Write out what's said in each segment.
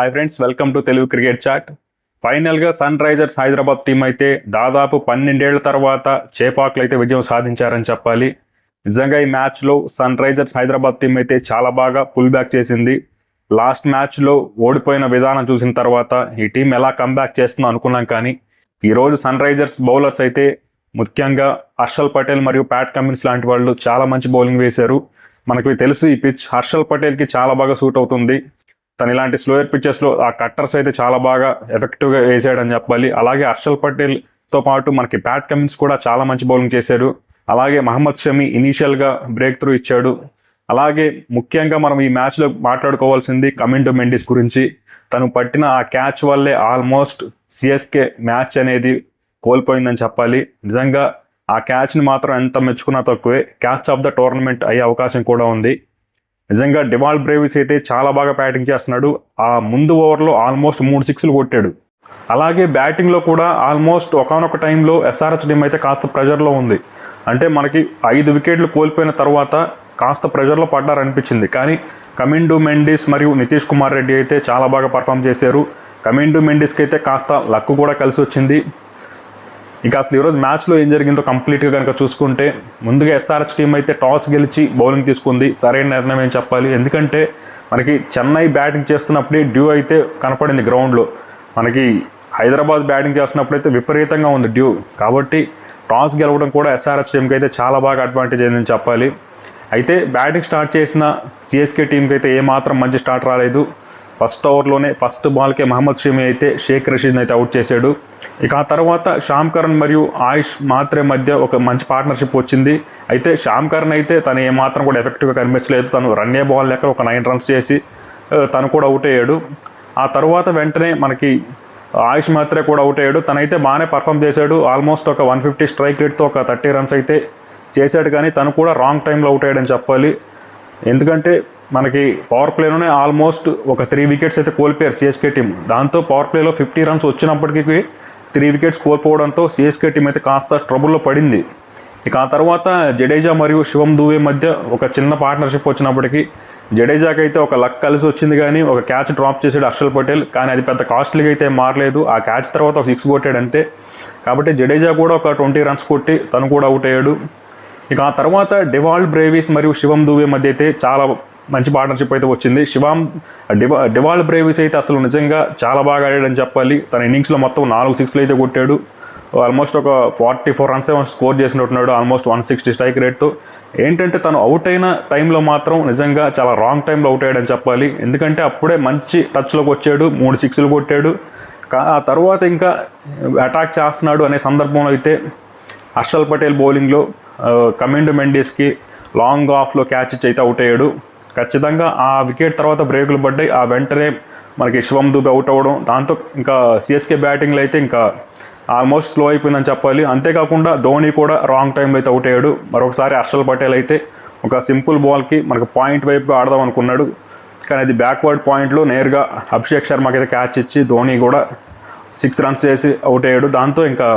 Hi friends, welcome to Telugu cricket chat. ఫైనల్గా Sunrisers Hyderabad team అయితే దాదాపు 12 ఏళ్ల తర్వాత చేపాకులు అయితే విజయం సాధించారని చెప్పాలి. నిజంగా ఈ మ్యాచ్లో సన్ రైజర్స్ హైదరాబాద్ టీం అయితే చాలా బాగా పుల్ బ్యాక్ చేసింది. లాస్ట్ మ్యాచ్లో ఓడిపోయిన విధానం చూసిన తర్వాత ఈ టీం ఎలా కంబ్యాక్ చేస్తుందో అనుకున్నాం, కానీ ఈరోజు సన్ రైజర్స్ బౌలర్స్ అయితే ముఖ్యంగా హర్షల్ పటేల్ మరియు ప్యాట్ కమిన్స్ లాంటి వాళ్ళు చాలా మంచి బౌలింగ్ వేశారు. మనకు తెలుసు ఈ పిచ్ హర్షల్ పటేల్కి చాలా బాగా సూట్ అవుతుంది. తను ఇలాంటి స్లోయర్ పిచ్చెస్లో ఆ కట్టర్స్ అయితే చాలా బాగా ఎఫెక్టివ్గా వేసాడని చెప్పాలి. అలాగే హర్షల్ పటేల్తో పాటు మనకి ప్యాట్ కమిన్స్ కూడా చాలా మంచి బౌలింగ్ చేశారు. అలాగే మహమ్మద్ షమి ఇనీషియల్గా బ్రేక్ త్రూ ఇచ్చాడు. అలాగే ముఖ్యంగా మనం ఈ మ్యాచ్లో మాట్లాడుకోవాల్సింది కమిండో మెండిస్ గురించి. తను పట్టిన ఆ క్యాచ్ వల్లే ఆల్మోస్ట్ సిఎస్కే మ్యాచ్ అనేది కోల్పోయిందని చెప్పాలి. నిజంగా ఆ క్యాచ్ని మాత్రం ఎంత మెచ్చుకున్నా తక్కువే. క్యాచ్ ఆఫ్ ద టోర్నమెంట్ అయ్యే అవకాశం కూడా ఉంది. నిజంగా డివాల్ బ్రేవిస్ అయితే చాలా బాగా బ్యాటింగ్ చేస్తున్నాడు. ఆ ముందు ఓవర్లో ఆల్మోస్ట్ 3 సిక్స్లు కొట్టాడు. అలాగే బ్యాటింగ్లో కూడా ఆల్మోస్ట్ ఒకనొక టైంలో ఎస్ఆర్హెచ్ టీం అయితే కాస్త ప్రెజర్లో ఉంది. అంటే మనకి 5 వికెట్లు కోల్పోయిన తర్వాత కాస్త ప్రెజర్లో పడ్డారనిపించింది. కానీ కమిండో మెండిస్ మరియు నితీష్ కుమార్ రెడ్డి అయితే చాలా బాగా పర్ఫామ్ చేశారు. కమిండో మెండిస్కి అయితే కాస్త లక్ కూడా కలిసి వచ్చింది. ఇక అసలు ఈరోజు మ్యాచ్లో ఏం జరిగిందో కంప్లీట్గా కనుక చూసుకుంటే, ముందుగా ఎస్ఆర్హెచ్ టీం అయితే టాస్ గెలిచి బౌలింగ్ తీసుకుంది. సరైన నిర్ణయం ఏం చెప్పాలి. ఎందుకంటే మనకి చెన్నై బ్యాటింగ్ చేస్తున్నప్పుడే డ్యూ అయితే కనపడింది గ్రౌండ్లో. మనకి హైదరాబాద్ బ్యాటింగ్ చేస్తున్నప్పుడు అయితే విపరీతంగా ఉంది డ్యూ. కాబట్టి టాస్ గెలవడం కూడా ఎస్ఆర్హెచ్ టీంకి అయితే చాలా బాగా అడ్వాంటేజ్ అయిందని చెప్పాలి. అయితే బ్యాటింగ్ స్టార్ట్ చేసిన సిఎస్కే టీంకి అయితే ఏమాత్రం మంచి స్టార్ట్ రాలేదు. ఫస్ట్ ఓవర్లోనే ఫస్ట్ బాల్కే మహమ్మద్ షమి అయితే షేక్ రషీద్ని అయితే అవుట్ చేశాడు. ఇక ఆ తర్వాత శ్యామ్ కరణ్ మరియు ఆయుష్ మాత్రే మధ్య ఒక మంచి పార్ట్నర్షిప్ వచ్చింది. అయితే శ్యామ్ కరణ్ అయితే తను ఏమాత్రం కూడా ఎఫెక్టివ్గా కనిపించలేదు. తను రన్నే బాల్ లెక్క ఒక 9 రన్స్ చేసి తను కూడా అవుట్ అయ్యాడు. ఆ తర్వాత వెంటనే మనకి ఆయుష్ మాత్రే కూడా అవుట్ అయ్యాడు. తనైతే బాగానే పర్ఫామ్ చేశాడు. ఆల్మోస్ట్ ఒక 150 స్ట్రైక్ రేట్తో ఒక 30 రన్స్ అయితే చేశాడు. కానీ తను కూడా రాంగ్ టైంలో అవుట్ అయ్యాడని చెప్పాలి. ఎందుకంటే మనకి పవర్ ప్లేలోనే ఆల్మోస్ట్ ఒక 3 వికెట్స్ అయితే కోల్పోయారు సిఎస్కే టీం. దాంతో పవర్ ప్లేలో 50 రన్స్ వచ్చినప్పటికీ 3 వికెట్స్ కోల్పోవడంతో సిఎస్కే టీం అయితే కాస్త ట్రబుల్లో పడింది. ఇక ఆ తర్వాత జడేజా మరియు శివం దూబే మధ్య ఒక చిన్న పార్ట్నర్షిప్ వచ్చినప్పటికీ జడేజాకి అయితే ఒక లక్ కలిసి వచ్చింది. కానీ ఒక క్యాచ్ డ్రాప్ చేసాడు హర్షల్ పటేల్. కానీ అది పెద్ద కాస్ట్లీగా అయితే మారలేదు. ఆ క్యాచ్ తర్వాత ఒక 6 కొట్టాడు అంతే. కాబట్టి జడేజా కూడా ఒక 20 రన్స్ కొట్టి తను కూడా అవుట్ అయ్యాడు. ఇక ఆ తర్వాత డివాల్ బ్రేవిస్ మరియు శివం దూబే మధ్య అయితే చాలా మంచి పార్ట్నర్షిప్ అయితే వచ్చింది. డివాల్ బ్రేవిస్ అయితే అసలు నిజంగా చాలా బాగా ఆడాడని చెప్పాలి. తన ఇన్నింగ్స్లో మొత్తం 4 సిక్స్లు అయితే కొట్టాడు. ఆల్మోస్ట్ ఒక 44 రన్స్ ఏమో స్కోర్ చేసినట్టున్నాడు. ఆల్మోస్ట్ 160 స్ట్రైక్ రేట్తో. ఏంటంటే తను అవుట్ అయిన టైంలో మాత్రం నిజంగా చాలా రాంగ్ టైంలో అవుట్ అయ్యాడని చెప్పాలి. ఎందుకంటే అప్పుడే మంచి టచ్లోకి వచ్చాడు, 3 సిక్స్లు కొట్టాడు. ఆ తర్వాత ఇంకా అటాక్ చేస్తున్నాడు అనే సందర్భంలో అయితే హర్షల్ పటేల్ బౌలింగ్లో కమిండో మెండిస్కి లాంగ్ ఆఫ్లో క్యాచ్ ఇచ్చి అయితే అవుట్ అయ్యాడు. ఖచ్చితంగా ఆ వికెట్ తర్వాత బ్రేకులు పడ్డాయి. ఆ వెంటనే మనకి శివం దూబే అవుట్ అవ్వడం, దాంతో ఇంకా సిఎస్కే బ్యాటింగ్లో అయితే ఇంకా ఆల్మోస్ట్ స్లో అయిపోయిందని చెప్పాలి. అంతేకాకుండా ధోని కూడా రాంగ్ టైంలో అయితే అవుట్ అయ్యాడు. మరొకసారి హర్షల్ పటేల్ అయితే ఒక సింపుల్ బాల్కి మనకు పాయింట్ వైపుగా ఆడదాం అనుకున్నాడు. కానీ అది బ్యాక్వర్డ్ పాయింట్లో నేరుగా అభిషేక్ శర్మకి అయితే క్యాచ్ ఇచ్చి ధోని కూడా 6 రన్స్ చేసి అవుట్ అయ్యాడు. దాంతో ఇంకా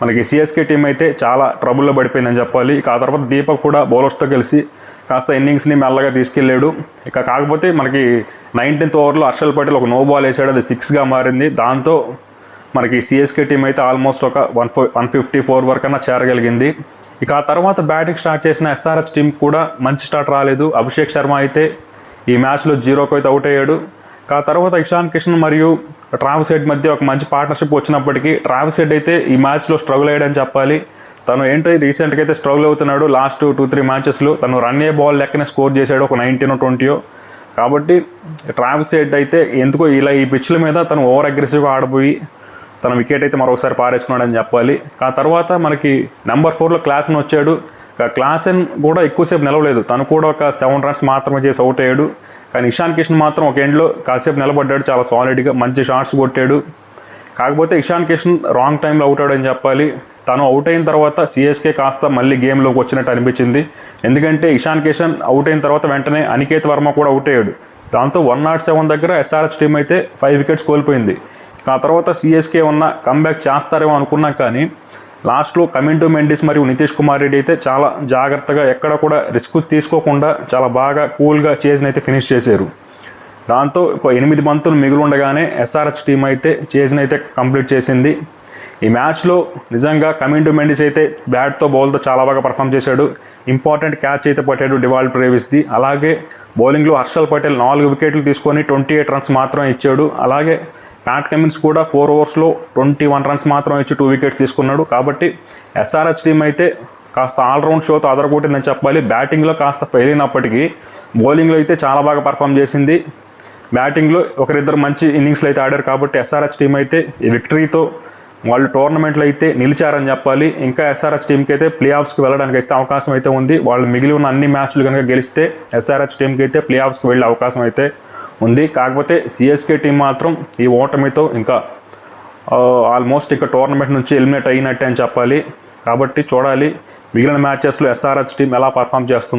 మనకి సిఎస్కే టీం అయితే చాలా ట్రబుల్లో పడిపోయిందని చెప్పాలి. ఇక ఆ తర్వాత దీపక్ కూడా బౌలర్స్తో కలిసి కాస్త ఇన్నింగ్స్ని మెల్లగా తీసుకెళ్ళాడు. ఇక కాకపోతే మనకి 19th ఓవర్లో హర్షల్ పటేల్ ఒక నో బాల్ వేసాడు. అది 6గా మారింది. దాంతో మనకి సిఎస్కే టీం అయితే ఆల్మోస్ట్ ఒక 154 వరకన్నా చేరగలిగింది. ఇక ఆ తర్వాత బ్యాటింగ్ స్టార్ట్ చేసిన ఎస్ఆర్హెచ్ టీం కూడా మంచి స్టార్ట్ రాలేదు. అభిషేక్ శర్మ అయితే ఈ మ్యాచ్లో 0కు అయితే అవుట్ అయ్యాడు. ఆ తర్వాత ఇషాన్ కిషన్ మరియు ట్రావిస్ హెడ్ మధ్య ఒక మంచి పార్ట్నర్షిప్ వచ్చినప్పటికీ ట్రావిస్ హెడ్ అయితే ఈ మ్యాచ్లో స్ట్రగుల్ అయ్యాడని చెప్పాలి. తను ఏంటో రీసెంట్గా అయితే స్ట్రగుల్ అవుతున్నాడు. లాస్ట్ 2-3 మ్యాచెస్లో తను రన్నే బాల్ లెక్కనే స్కోర్ చేశాడు, ఒక 19 or 20. కాబట్టి ట్రావిస్ హెడ్ అయితే ఎందుకో ఇలా ఈ పిచ్ల మీద తను ఓవర్ అగ్రెసివ్గా ఆడబోయి తన వికెట్ అయితే మరొకసారి పారేసుకున్నాడని చెప్పాలి. ఆ తర్వాత మనకి నెంబర్ 4లో క్లాసెన్ వచ్చాడు. క్లాసెన్ కూడా ఎక్కువసేపు నిలవలేదు. తను కూడా ఒక 7 రన్స్ మాత్రమే చేసి అవుట్ అయ్యాడు. కానీ ఇషాన్ కిషన్ మాత్రం ఒక ఎండ్లో కాసేపు నిలబడ్డాడు, చాలా సాలిడ్గా మంచి షాట్స్ కొట్టాడు. కాకపోతే ఇషాన్ కిషన్ రాంగ్ టైంలో అవుట్ అయ్యాడని చెప్పాలి. తను అవుట్ అయిన తర్వాత సిఎస్కే కాస్త మళ్ళీ గేమ్లోకి వచ్చినట్టు అనిపించింది. ఎందుకంటే ఇషాన్ కిషన్ అవుట్ అయిన తర్వాత వెంటనే అనికేత్ వర్మ కూడా అవుట్ అయ్యాడు. దాంతో 107 దగ్గర ఎస్ఆర్హెచ్ టీం అయితే 5 వికెట్స్ కోల్పోయింది. ఆ తర్వాత సిఎస్కే ఉన్న కంబ్యాక్ చేస్తారేమో అనుకున్నాం, కానీ లాస్ట్లో కమిండో మెండిస్ మరియు నితీష్ కుమార్ రెడ్డి అయితే చాలా జాగ్రత్తగా ఎక్కడ కూడా రిస్క్ తీసుకోకుండా చాలా బాగా కూల్గా చేజ్ని అయితే ఫినిష్ చేశారు. దాంతో ఒక 8 బంతులు మిగిలి ఉండగానే ఎస్ఆర్హెచ్ టీం అయితే చేజ్ని అయితే కంప్లీట్ చేసింది. ఈ మ్యాచ్లో నిజంగా కమిండు మెండిస్ అయితే బ్యాట్తో బౌల్తో చాలా బాగా పర్ఫామ్ చేశాడు. ఇంపార్టెంట్ క్యాచ్ అయితే పట్టాడు డివాల్డ్ ట్రేవిస్ది. అలాగే బౌలింగ్లో హర్షల్ పటేల్ 4 వికెట్లు తీసుకొని 28 రన్స్ మాత్రం ఇచ్చాడు. అలాగే ప్యాట్ కమిన్స్ కూడా 4 ఓవర్స్లో 21 రన్స్ మాత్రం ఇచ్చి 2 వికెట్స్ తీసుకున్నాడు. కాబట్టి ఎస్ఆర్హెచ్ టీం అయితే కాస్త ఆల్రౌండ్ షోతో అదరగొట్టిందని చెప్పాలి. బ్యాటింగ్లో కాస్త ఫెయిల్ అయినప్పటికీ బౌలింగ్లో అయితే చాలా బాగా పర్ఫామ్ చేసింది. బ్యాటింగ్లో ఒకరిద్దరు మంచి ఇన్నింగ్స్లో అయితే ఆడారు. కాబట్టి ఎస్ఆర్హెచ్ టీం అయితే ఈ విక్టరీతో వాళ్ళు టోర్నమెంట్లో అయితే నిలిచారని చెప్పాలి. ఇంకా ఎస్ఆర్హెచ్ టీంకి అయితే ప్లే ఆఫ్స్కి వెళ్ళడానికి అయితే అవకాశం అయితే ఉంది. వాళ్ళు మిగిలి ఉన్న అన్ని మ్యాచ్లు కనుక గెలిస్తే ఎస్ఆర్హెచ్ టీంకి అయితే ప్లే ఆఫ్స్కి వెళ్ళే అవకాశం అయితే ఉంది. కాకపోతే సిఎస్కే టీం మాత్రం ఈ ఓటమితో ఇంకా ఆల్మోస్ట్ ఇంకా టోర్నమెంట్ నుంచి ఎలిమినేట్ అయినట్టే అని చెప్పాలి. కాబట్టి చూడాలి మిగిలిన మ్యాచెస్లో ఎస్ఆర్హెచ్ టీం ఎలా పర్ఫామ్ చేస్తుందో.